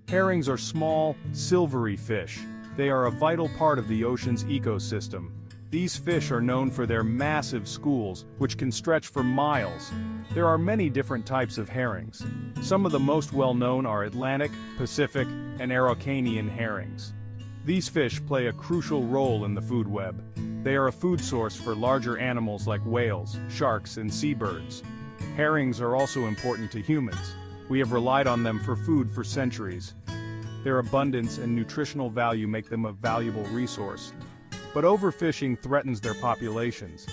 Herrings are small, silvery fish. They are a vital part of the ocean's ecosystem. These fish are known for their massive schools, which can stretch for miles. There are many different types of herrings. Some of the most well-known are Atlantic, Pacific, and Araucanian herrings. These fish play a crucial role in the food web. They are a food source for larger animals like whales, sharks, and seabirds. Herrings are also important to humans. We have relied on them for food for centuries. Their abundance and nutritional value make them a valuable resource. But overfishing threatens their populations.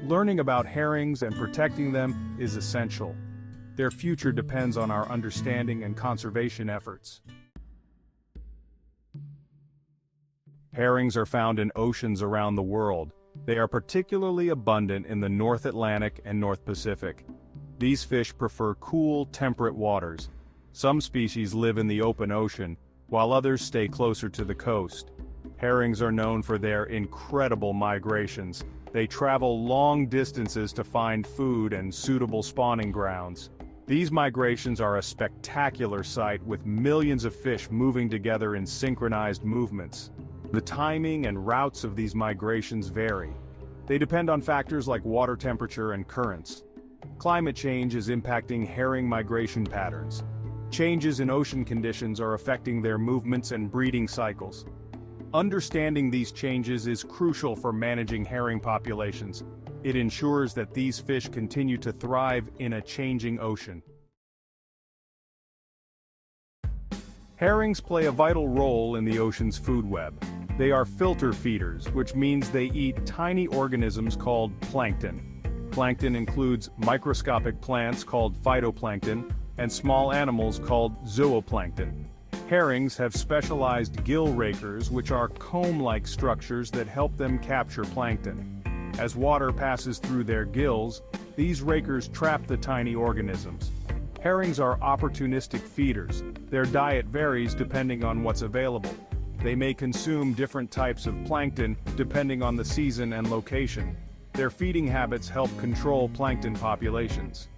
Learning about herrings and protecting them is essential. Their future depends on our understanding and conservation efforts. Herrings are found in oceans around the world. They are particularly abundant in the North Atlantic and North Pacific. These fish prefer cool, temperate waters. Some species live in the open ocean, while others stay closer to the coast. Herrings are known for their incredible migrations. They travel long distances to find food and suitable spawning grounds. These migrations are a spectacular sight, with millions of fish moving together in synchronized movements. The timing and routes of these migrations vary. They depend on factors like water temperature and currents. Climate change is impacting herring migration patterns. Changes in ocean conditions are affecting their movements and breeding cycles. Understanding these changes is crucial for managing herring populations. It ensures that these fish continue to thrive in a changing ocean. Herrings play a vital role in the ocean's food web. They are filter feeders, which means they eat tiny organisms called plankton. Plankton includes microscopic plants called phytoplankton and small animals called zooplankton. Herrings have specialized gill rakers, which are comb-like structures that help them capture plankton. As water passes through their gills, these rakers trap the tiny organisms. Herrings are opportunistic feeders. Their diet varies depending on what's available. They may consume different types of plankton depending on the season and location. Their feeding habits help control plankton populations.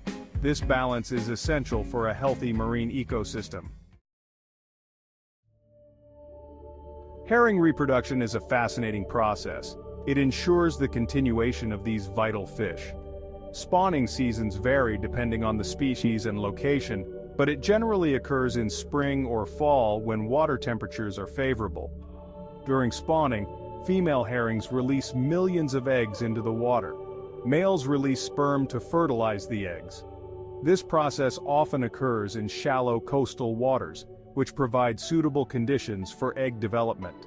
This balance is essential for a healthy marine ecosystem. Herring reproduction is a fascinating process. It ensures the continuation of these vital fish. Spawning seasons vary depending on the species and location, but it generally occurs in spring or fall when water temperatures are favorable. During spawning, female herrings release millions of eggs into the water. Males release sperm to fertilize the eggs. This process often occurs in shallow coastal waters, which provide suitable conditions for egg development.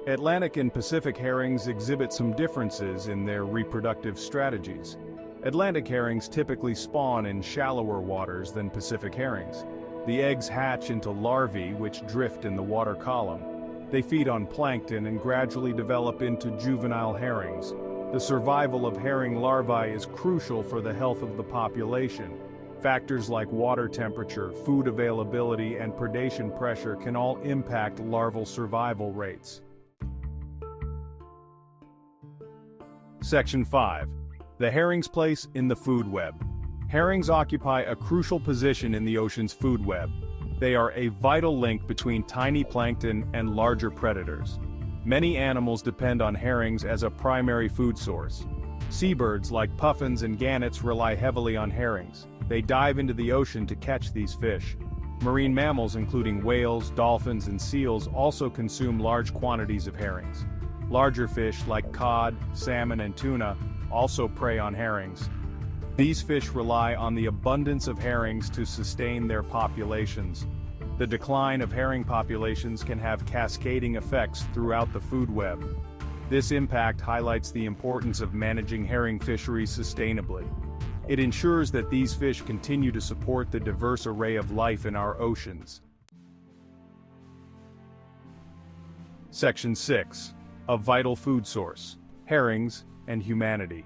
Atlantic and Pacific herrings exhibit some differences in their reproductive strategies. Atlantic herrings typically spawn in shallower waters than Pacific herrings. The eggs hatch into larvae which drift in the water column. They feed on plankton and gradually develop into juvenile herrings. The survival of herring larvae is crucial for the health of the population. Factors like water temperature, food availability, and predation pressure can all impact larval survival rates. Section 5. The herring's place in the food web. Herrings occupy a crucial position in the ocean's food web. They are a vital link between tiny plankton and larger predators. Many animals depend on herrings as a primary food source. Seabirds like puffins and gannets rely heavily on herrings. They dive into the ocean to catch these fish. Marine mammals including whales, dolphins, and seals also consume large quantities of herrings. Larger fish like cod, salmon, and tuna also prey on herrings. These fish rely on the abundance of herrings to sustain their populations. The decline of herring populations can have cascading effects throughout the food web. This impact highlights the importance of managing herring fisheries sustainably. It ensures that these fish continue to support the diverse array of life in our oceans. Section 6. A vital food source. Herrings and humanity.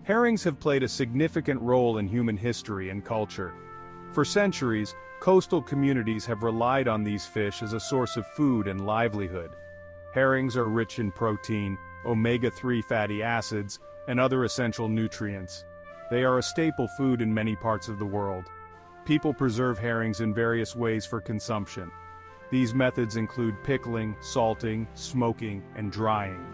Herrings have played a significant role in human history and culture. For centuries, coastal communities have relied on these fish as a source of food and livelihood. Herrings are rich in protein, omega-3 fatty acids, and other essential nutrients. They are a staple food in many parts of the world. People preserve herrings in various ways for consumption. These methods include pickling, salting, smoking, and drying.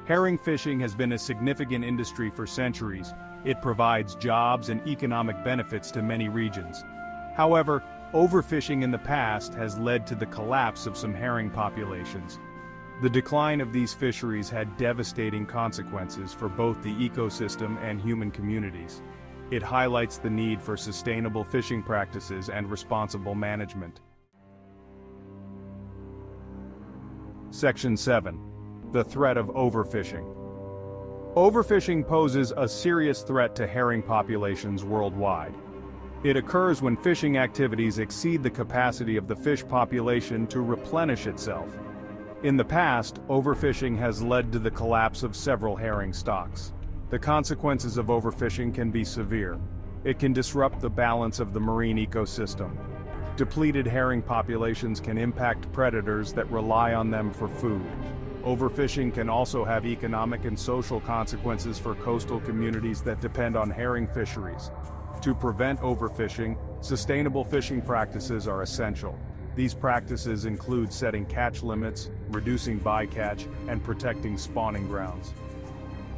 Herring fishing has been a significant industry for centuries. It provides jobs and economic benefits to many regions. However, overfishing in the past has led to the collapse of some herring populations. The decline of these fisheries had devastating consequences for both the ecosystem and human communities. It highlights the need for sustainable fishing practices and responsible management. Section 7. The threat of overfishing. Overfishing poses a serious threat to herring populations worldwide. It occurs when fishing activities exceed the capacity of the fish population to replenish itself. In the past, overfishing has led to the collapse of several herring stocks. The consequences of overfishing can be severe. It can disrupt the balance of the marine ecosystem. Depleted herring populations can impact predators that rely on them for food. Overfishing can also have economic and social consequences for coastal communities that depend on herring fisheries. To prevent overfishing, sustainable fishing practices are essential. These practices include setting catch limits, reducing bycatch, and protecting spawning grounds.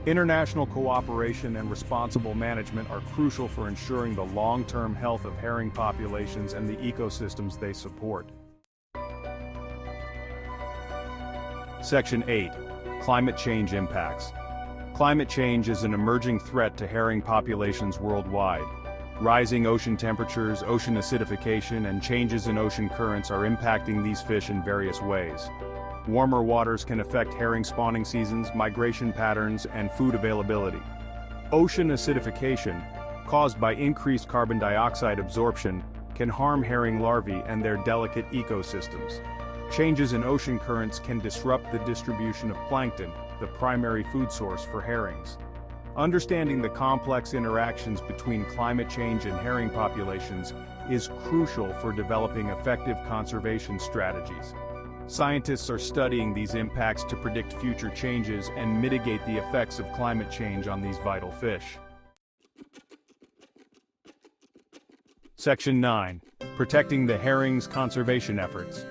International cooperation and responsible management are crucial for ensuring the long-term health of herring populations and the ecosystems they support. Section 8. Climate change impacts. Climate change is an emerging threat to herring populations worldwide. Rising ocean temperatures, ocean acidification, and changes in ocean currents are impacting these fish in various ways. Warmer waters can affect herring spawning seasons, migration patterns, and food availability. Ocean acidification, caused by increased carbon dioxide absorption, can harm herring larvae and their delicate ecosystems. Changes in ocean currents can disrupt the distribution of plankton, the primary food source for herrings. Understanding the complex interactions between climate change and herring populations is crucial for developing effective conservation strategies. Scientists are studying these impacts to predict future changes and mitigate the effects of climate change on these vital fish. Section 9. Protecting the herring's conservation efforts.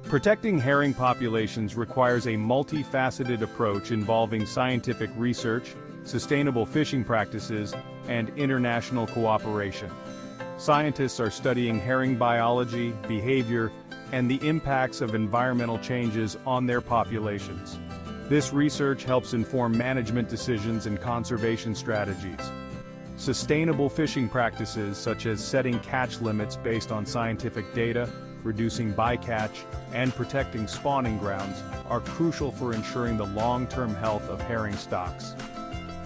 Protecting herring populations requires a multifaceted approach involving scientific research, sustainable fishing practices, and international cooperation. Scientists are studying herring biology, behavior, and the impacts of environmental changes on their populations. This research helps inform management decisions and conservation strategies. Sustainable fishing practices such as setting catch limits based on scientific data, reducing bycatch, and protecting spawning grounds are crucial for ensuring the long-term health of herring stocks.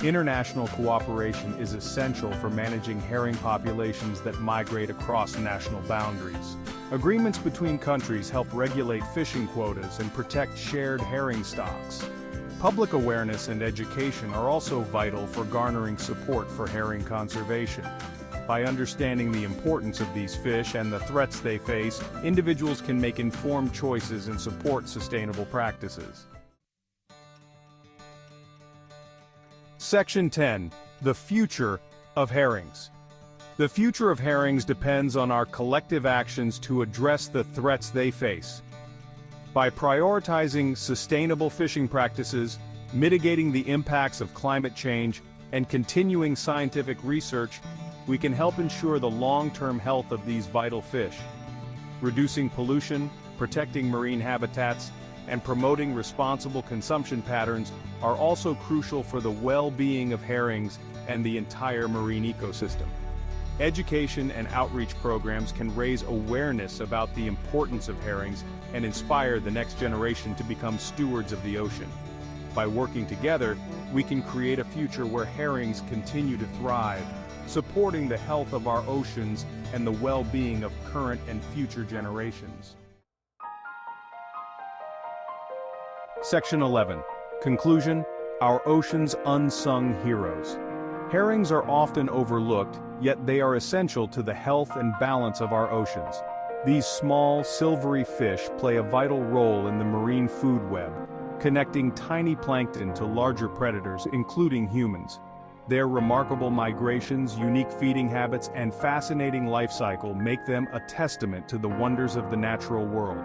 International cooperation is essential for managing herring populations that migrate across national boundaries. Agreements between countries help regulate fishing quotas and protect shared herring stocks. Public awareness and education are also vital for garnering support for herring conservation. By understanding the importance of these fish and the threats they face, individuals can make informed choices and support sustainable practices. Section 10. The future of herrings. The future of herrings depends on our collective actions to address the threats they face. By prioritizing sustainable fishing practices, mitigating the impacts of climate change, and continuing scientific research, we can help ensure the long-term health of these vital fish. Reducing pollution, protecting marine habitats, and promoting responsible consumption patterns are also crucial for the well-being of herrings and the entire marine ecosystem. Education and outreach programs can raise awareness about the importance of herrings and inspire the next generation to become stewards of the ocean. By working together, we can create a future where herrings continue to thrive, supporting the health of our oceans and the well-being of current and future generations. Section 11. Conclusion: Our ocean's unsung heroes. Herrings are often overlooked, yet they are essential to the health and balance of our oceans. These small, silvery fish play a vital role in the marine food web, connecting tiny plankton to larger predators, including humans. Their remarkable migrations, unique feeding habits, and fascinating life cycle make them a testament to the wonders of the natural world.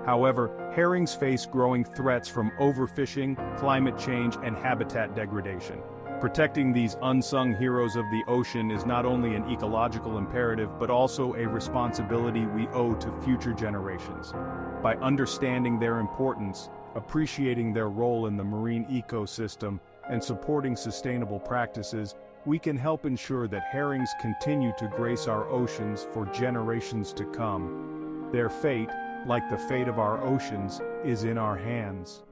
However, herrings face growing threats from overfishing, climate change, and habitat degradation. Protecting these unsung heroes of the ocean is not only an ecological imperative but also a responsibility we owe to future generations. By understanding their importance, appreciating their role in the marine ecosystem, and supporting sustainable practices, we can help ensure that herrings continue to grace our oceans for generations to come. Their fate, like the fate of our oceans, is in our hands.